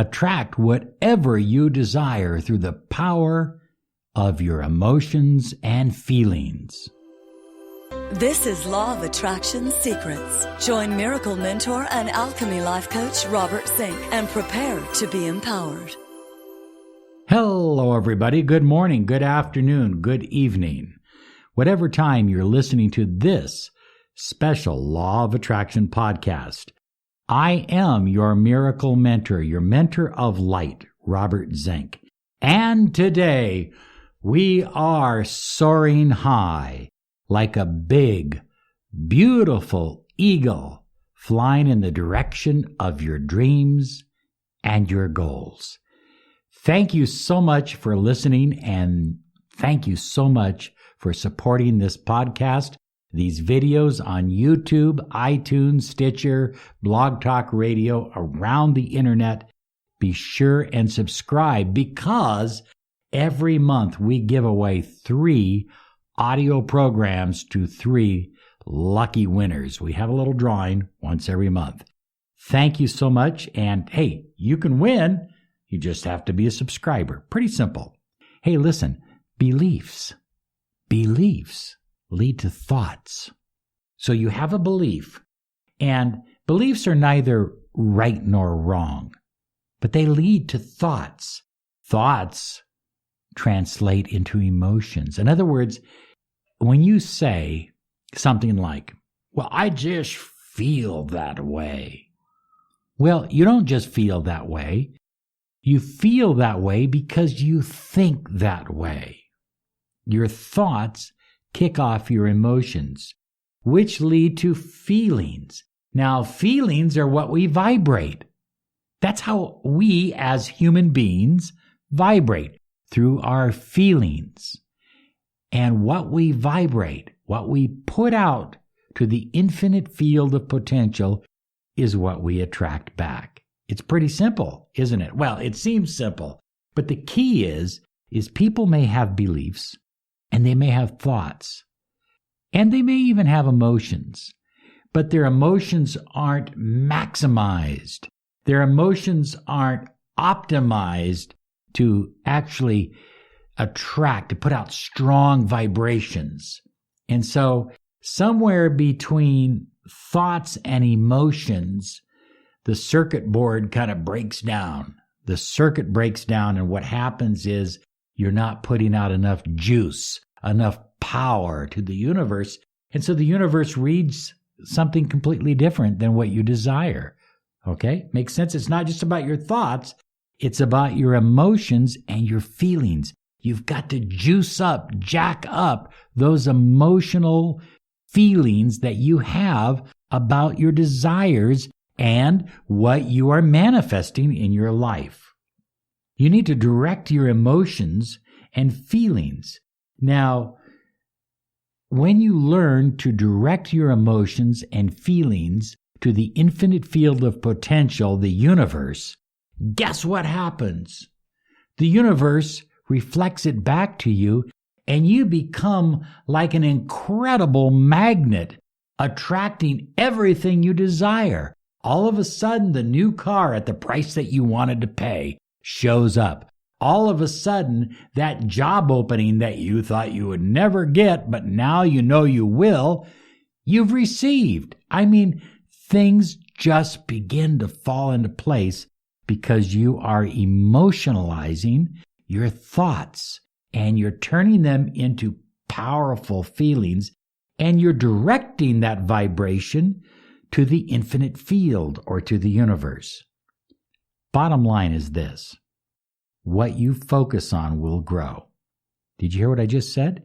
Attract whatever you desire through the power of your emotions and feelings. This is Law of Attraction Secrets. Join Miracle Mentor and Alchemy Life Coach Robert Zink and prepare to be empowered. Hello, everybody. Good morning, good afternoon, good evening. Whatever time you're listening to this special Law of Attraction podcast, I am your miracle mentor, your mentor of light, Robert Zink. And today, we are soaring high like a big, beautiful eagle flying in the direction of your dreams and your goals. Thank you so much for listening, and thank you so much for supporting this podcast, these videos on YouTube, iTunes, Stitcher, Blog Talk Radio, around the internet. Be sure and subscribe, because every month we give away 3 audio programs to 3 lucky winners. We have a little drawing once every month. Thank you so much. And hey, you can win. You just have to be a subscriber. Pretty simple. Hey, listen, beliefs lead to thoughts. So you have a belief, and beliefs are neither right nor wrong, but they lead to thoughts. Thoughts translate into emotions. In other words, when you say something like, well, I just feel that way. Well, you don't just feel that way. You feel that way because you think that way. Your thoughts kick off your emotions, which lead to feelings. Now, feelings are what we vibrate. That's how we as human beings vibrate, through our feelings. And what we vibrate, what we put out to the infinite field of potential, is what we attract back. It's pretty simple, isn't it? Well, it seems simple, but the key is people may have beliefs, and they may have thoughts, and they may even have emotions, but their emotions aren't maximized. Their emotions aren't optimized to actually attract, to put out strong vibrations. And so somewhere between thoughts and emotions, the circuit board kind of breaks down. The circuit breaks down, and what happens is you're not putting out enough juice, enough power to the universe. And so the universe reads something completely different than what you desire. Okay? Makes sense? It's not just about your thoughts. It's about your emotions and your feelings. You've got to juice up, jack up those emotional feelings that you have about your desires and what you are manifesting in your life. You need to direct your emotions and feelings. Now, when you learn to direct your emotions and feelings to the infinite field of potential, the universe, guess what happens? The universe reflects it back to you, and you become like an incredible magnet, attracting everything you desire. All of a sudden, the new car at the price that you wanted to pay shows up. All of a sudden, that job opening that you thought you would never get, but now you know you will, you've received. I mean, things just begin to fall into place because you are emotionalizing your thoughts, and you're turning them into powerful feelings, and you're directing that vibration to the infinite field or to the universe. Bottom line is this: what you focus on will grow. Did you hear what I just said?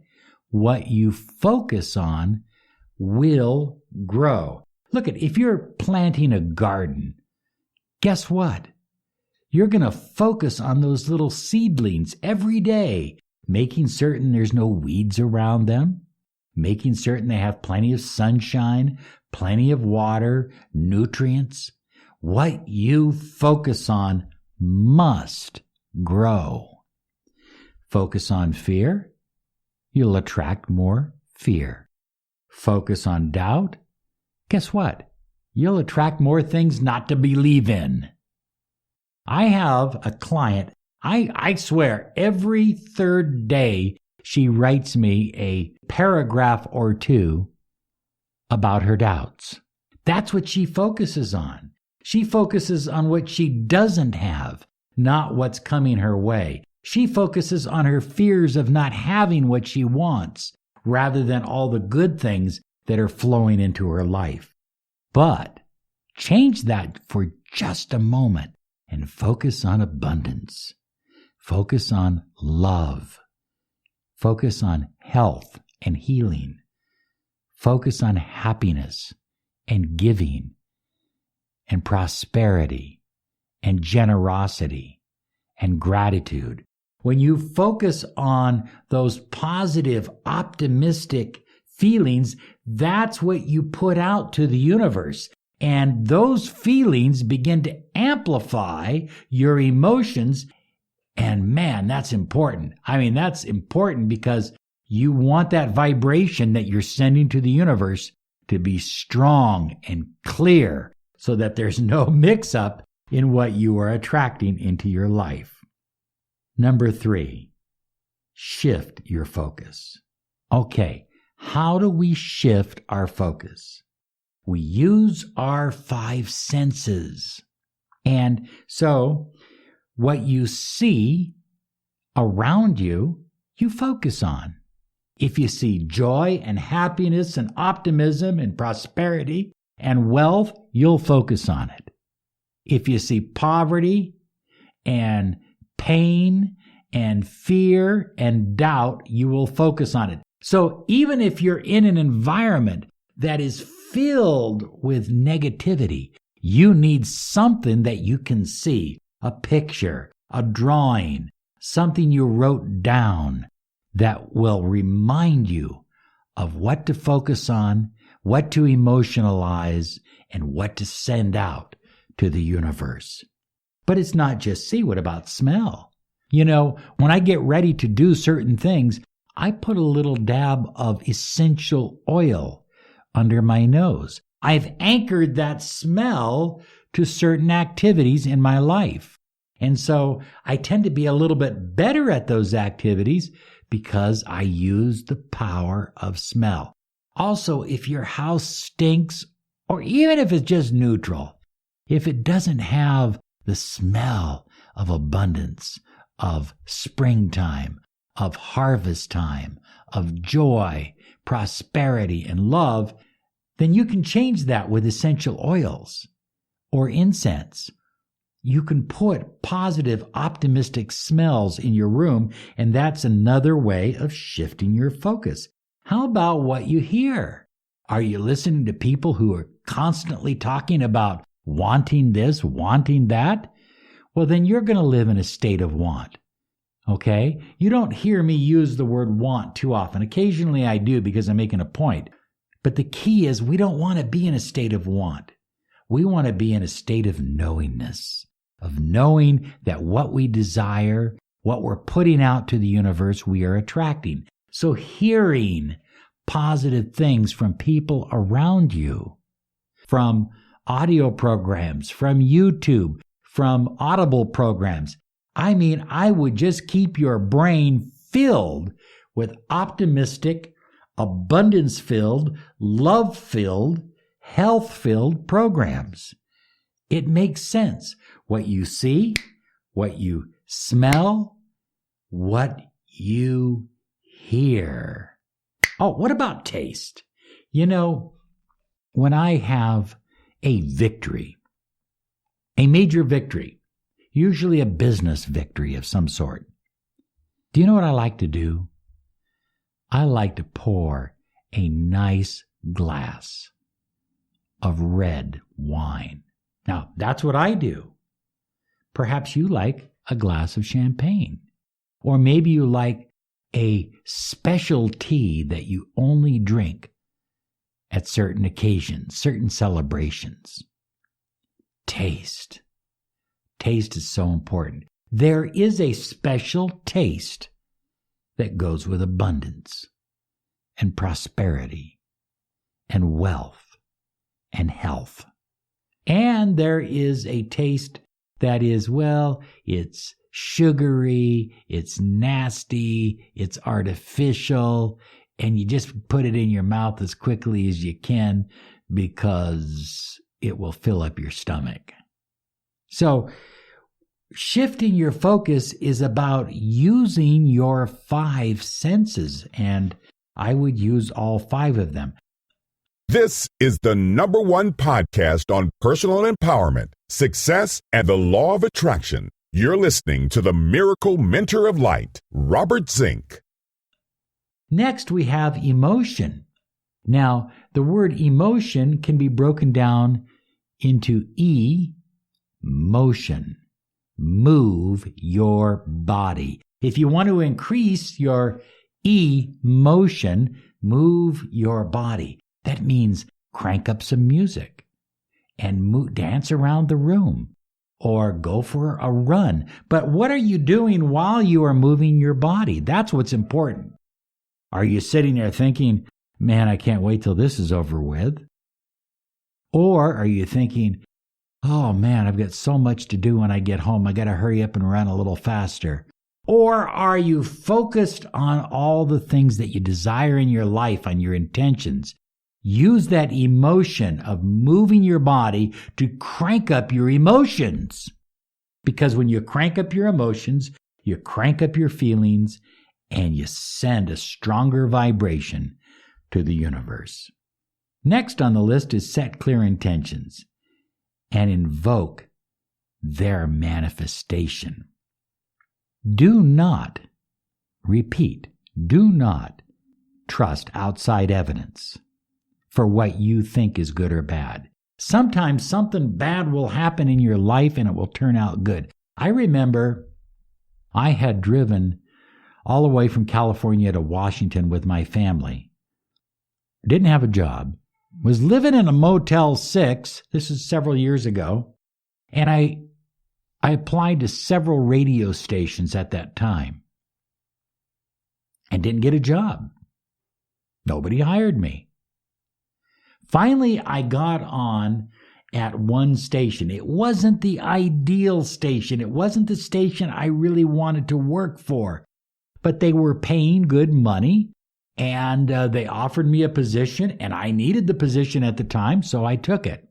What you focus on will grow. Look, if you're planting a garden, guess what? You're going to focus on those little seedlings every day, making certain there's no weeds around them, making certain they have plenty of sunshine, plenty of water, nutrients. What you focus on must grow. Focus on fear, you'll attract more fear. Focus on doubt, guess what? You'll attract more things not to believe in. I have a client, I swear, every third day she writes me a paragraph or two about her doubts. That's what she focuses on. She focuses on what she doesn't have, not what's coming her way. She focuses on her fears of not having what she wants, rather than all the good things that are flowing into her life. But change that for just a moment and focus on abundance. Focus on love. Focus on health and healing. Focus on happiness and giving and prosperity and generosity and gratitude. When you focus on those positive, optimistic feelings, that's what you put out to the universe. And those feelings begin to amplify your emotions. And man, that's important. I mean, that's important because you want that vibration that you're sending to the universe to be strong and clear so that there's no mix-up in what you are attracting into your life. Number 3, shift your focus. Okay, how do we shift our focus? We use our 5 senses. And so what you see around you, you focus on. If you see joy and happiness and optimism and prosperity and wealth, you'll focus on it. If you see poverty and pain and fear and doubt, you will focus on it. So even if you're in an environment that is filled with negativity, you need something that you can see, a picture, a drawing, something you wrote down that will remind you of what to focus on, what to emotionalize, and what to send out to the universe. But it's not just see. What about smell? You know, when I get ready to do certain things, I put a little dab of essential oil under my nose. I've anchored that smell to certain activities in my life. And so I tend to be a little bit better at those activities because I use the power of smell. Also, if your house stinks, or even if it's just neutral, if it doesn't have the smell of abundance, of springtime, of harvest time, of joy, prosperity, and love, then you can change that with essential oils or incense. You can put positive, optimistic smells in your room, and that's another way of shifting your focus. How about what you hear? Are you listening to people who are constantly talking about wanting this, wanting that? Well, then you're going to live in a state of want. Okay? You don't hear me use the word want too often. Occasionally I do because I'm making a point. But the key is we don't want to be in a state of want. We want to be in a state of knowingness, of knowing that what we desire, what we're putting out to the universe, we are attracting. So hearing positive things from people around you, from audio programs, from YouTube, from Audible programs. I mean, I would just keep your brain filled with optimistic, abundance-filled, love-filled, health-filled programs. It makes sense. What you see, what you smell, what you hear. Oh, what about taste? You know, when I have a victory, a major victory, usually a business victory of some sort, do you know what I like to do? I like to pour a nice glass of red wine. Now, that's what I do. Perhaps you like a glass of champagne. Or maybe you like a special tea that you only drink at certain occasions, certain celebrations. Taste. Taste is so important. There is a special taste that goes with abundance and prosperity and wealth and health. And there is a taste that is, well, it's sugary, it's nasty, it's artificial, and you just put it in your mouth as quickly as you can because it will fill up your stomach. So, shifting your focus is about using your 5 senses, and I would use all 5 of them. This is the #1 podcast on personal empowerment, success, and the law of attraction. You're listening to the Miracle Mentor of Light, Robert Zink. Next, we have emotion. Now, the word emotion can be broken down into motion. Move your body. If you want to increase your emotion, move your body. That means crank up some music and dance around the room or go for a run. But what are you doing while you are moving your body? That's what's important. Are you sitting there thinking, man, I can't wait till this is over with? Or are you thinking, oh man, I've got so much to do when I get home. I got to hurry up and run a little faster. Or are you focused on all the things that you desire in your life, on your intentions? Use that emotion of moving your body to crank up your emotions. Because when you crank up your emotions, you crank up your feelings, and you send a stronger vibration to the universe. Next on the list is set clear intentions and invoke their manifestation. Do not, repeat, do not trust outside evidence for what you think is good or bad. Sometimes something bad will happen in your life and it will turn out good. I remember I had driven all the way from California to Washington with my family. Didn't have a job. Was living in a Motel 6. This is several years ago. And I applied to several radio stations at that time and didn't get a job. Nobody hired me. Finally, I got on at one station. It wasn't the ideal station. It wasn't the station I really wanted to work for. But they were paying good money, and they offered me a position, and I needed the position at the time, so I took it.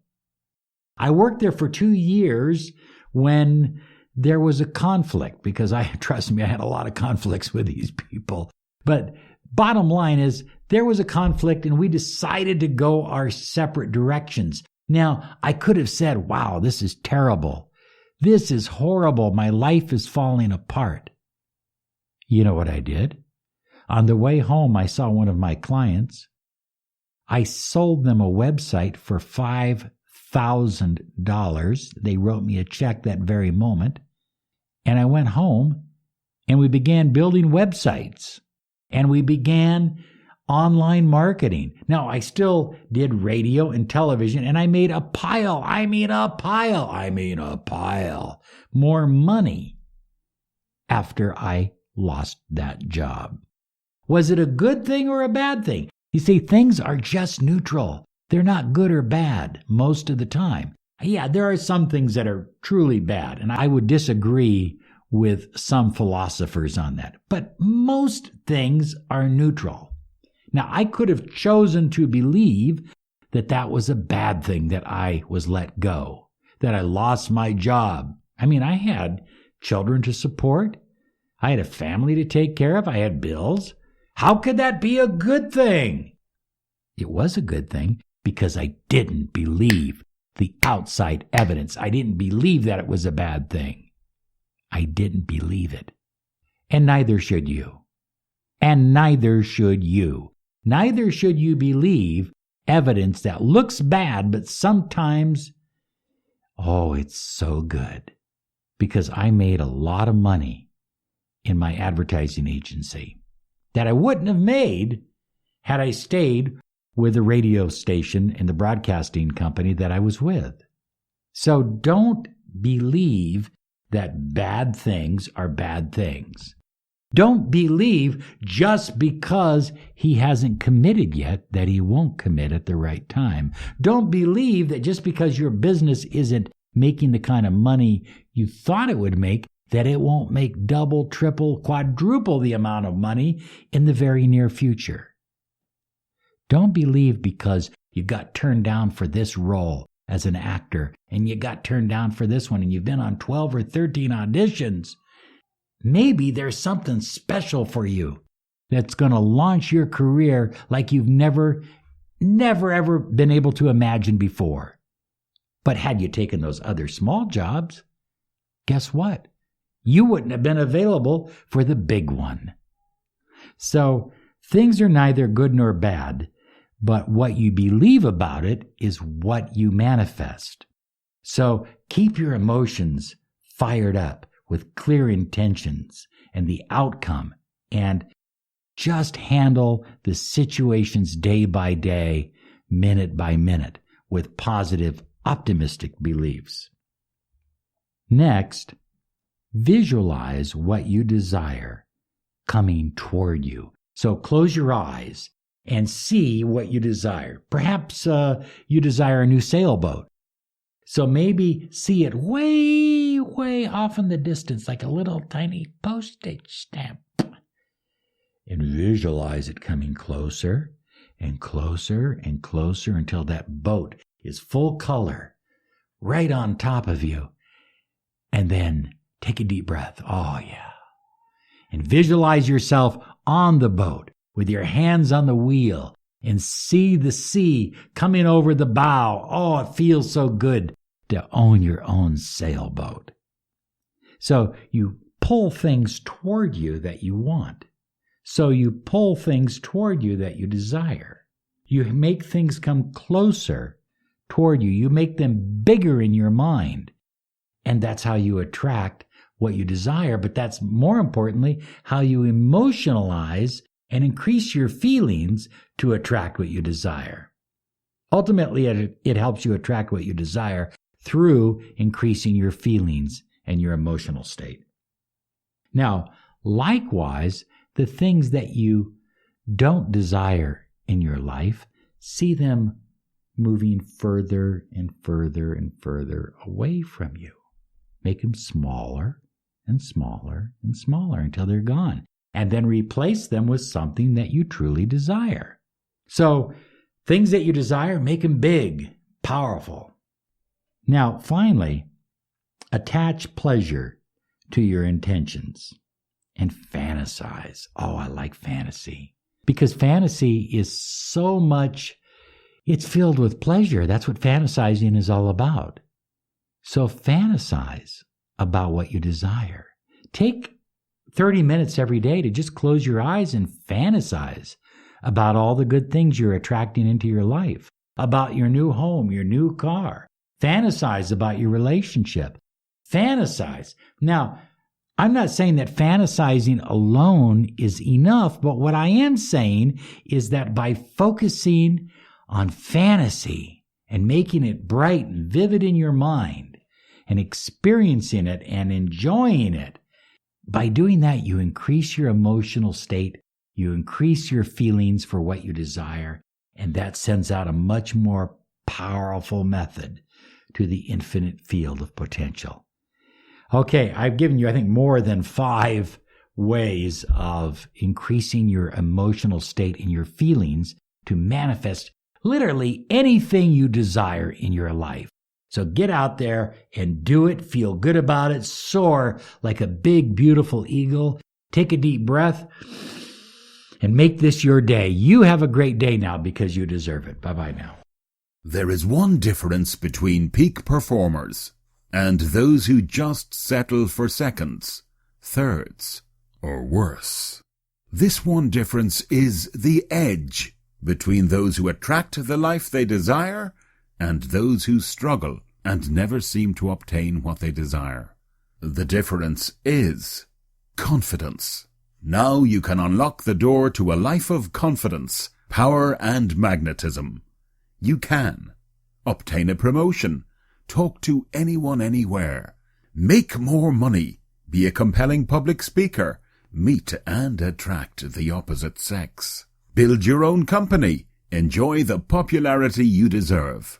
I worked there for 2 years when there was a conflict, because trust me, I had a lot of conflicts with these people. But bottom line is, there was a conflict, and we decided to go our separate directions. Now, I could have said, wow, this is terrible. This is horrible. My life is falling apart. You know what I did? On the way home, I saw one of my clients. I sold them a website for $5,000. They wrote me a check that very moment. And I went home, and we began building websites. And we began online marketing. Now, I still did radio and television, and I made a pile more money after I lost that job. Was it a good thing or a bad thing? You see, things are just neutral. They're not good or bad most of the time. Yeah, there are some things that are truly bad, and I would disagree with some philosophers on that. But most things are neutral. Now, I could have chosen to believe that that was a bad thing that I was let go, that I lost my job. I mean, I had children to support. I had a family to take care of. I had bills. How could that be a good thing? It was a good thing because I didn't believe the outside evidence. I didn't believe that it was a bad thing. I didn't believe it. And neither should you. And neither should you. Neither should you believe evidence that looks bad, but sometimes, oh, it's so good. Because I made a lot of money in my advertising agency that I wouldn't have made had I stayed with the radio station and the broadcasting company that I was with. So don't believe that bad things are bad things. Don't believe just because he hasn't committed yet that he won't commit at the right time. Don't believe that just because your business isn't making the kind of money you thought it would make, that it won't make double, triple, quadruple the amount of money in the very near future. Don't believe because you got turned down for this role as an actor and you got turned down for this one and you've been on 12 or 13 auditions. Maybe there's something special for you that's going to launch your career like you've never ever been able to imagine before. But had you taken those other small jobs, guess what? You wouldn't have been available for the big one. So things are neither good nor bad, but what you believe about it is what you manifest. So keep your emotions fired up with clear intentions and the outcome, and just handle the situations day by day, minute by minute, with positive, optimistic beliefs. Next, visualize what you desire coming toward you. So close your eyes and see what you desire. Perhaps you desire a new sailboat. So maybe see it way, way off in the distance, like a little tiny postage stamp. And visualize it coming closer and closer and closer until that boat is full color, right on top of you. And then take a deep breath. Oh, yeah. And visualize yourself on the boat with your hands on the wheel and see the sea coming over the bow. Oh, it feels so good to own your own sailboat. So you pull things toward you that you want. So you pull things toward you that you desire. You make things come closer toward you. You make them bigger in your mind. And that's how you attract what you desire. But that's more importantly, how you emotionalize and increase your feelings to attract what you desire. Ultimately, it helps you attract what you desire through increasing your feelings and your emotional state. Now, likewise, the things that you don't desire in your life, see them moving further and further and further away from you. Make them smaller and smaller and smaller until they're gone. And then replace them with something that you truly desire. So, things that you desire, make them big, powerful. Now, finally, attach pleasure to your intentions. And fantasize. Oh, I like fantasy. Because fantasy is so much, it's filled with pleasure. That's what fantasizing is all about. So fantasize about what you desire. Take 30 minutes every day to just close your eyes and fantasize about all the good things you're attracting into your life, about your new home, your new car. Fantasize about your relationship. Fantasize. Now, I'm not saying that fantasizing alone is enough, but what I am saying is that by focusing on fantasy and making it bright and vivid in your mind and experiencing it and enjoying it, by doing that, you increase your emotional state, you increase your feelings for what you desire, and that sends out a much more powerful method to the infinite field of potential. Okay, I've given you, I think, more than 5 ways of increasing your emotional state and your feelings to manifest literally anything you desire in your life. So get out there and do it, feel good about it, soar like a big, beautiful eagle, take a deep breath, and make this your day. You have a great day now because you deserve it. Bye-bye now. There is one difference between peak performers and those who just settle for seconds, thirds, or worse. This one difference is the edge between those who attract the life they desire and those who struggle and never seem to obtain what they desire. The difference is confidence. Now you can unlock the door to a life of confidence, power, and magnetism. You can obtain a promotion, talk to anyone anywhere, make more money, be a compelling public speaker, meet and attract the opposite sex, build your own company, enjoy the popularity you deserve.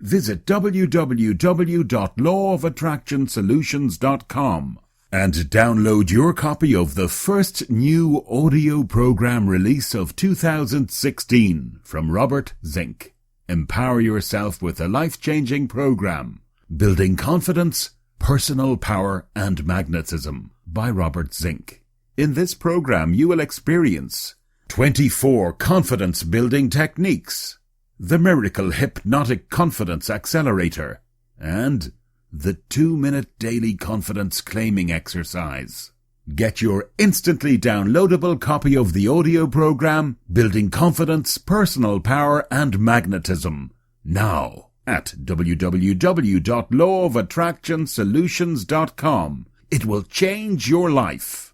visit www.lawofattractionsolutions.com and download your copy of the first new audio program release of 2016 from Robert Zink. Empower yourself with a life-changing program, Building Confidence, Personal Power and Magnetism by Robert Zink. In this program, you will experience 24 confidence-building techniques, the Miracle Hypnotic Confidence Accelerator, and the 2-minute daily confidence claiming exercise. Get your instantly downloadable copy of the audio program, Building Confidence, Personal Power and Magnetism, now at www.lawofattractionsolutions.com. It will change your life.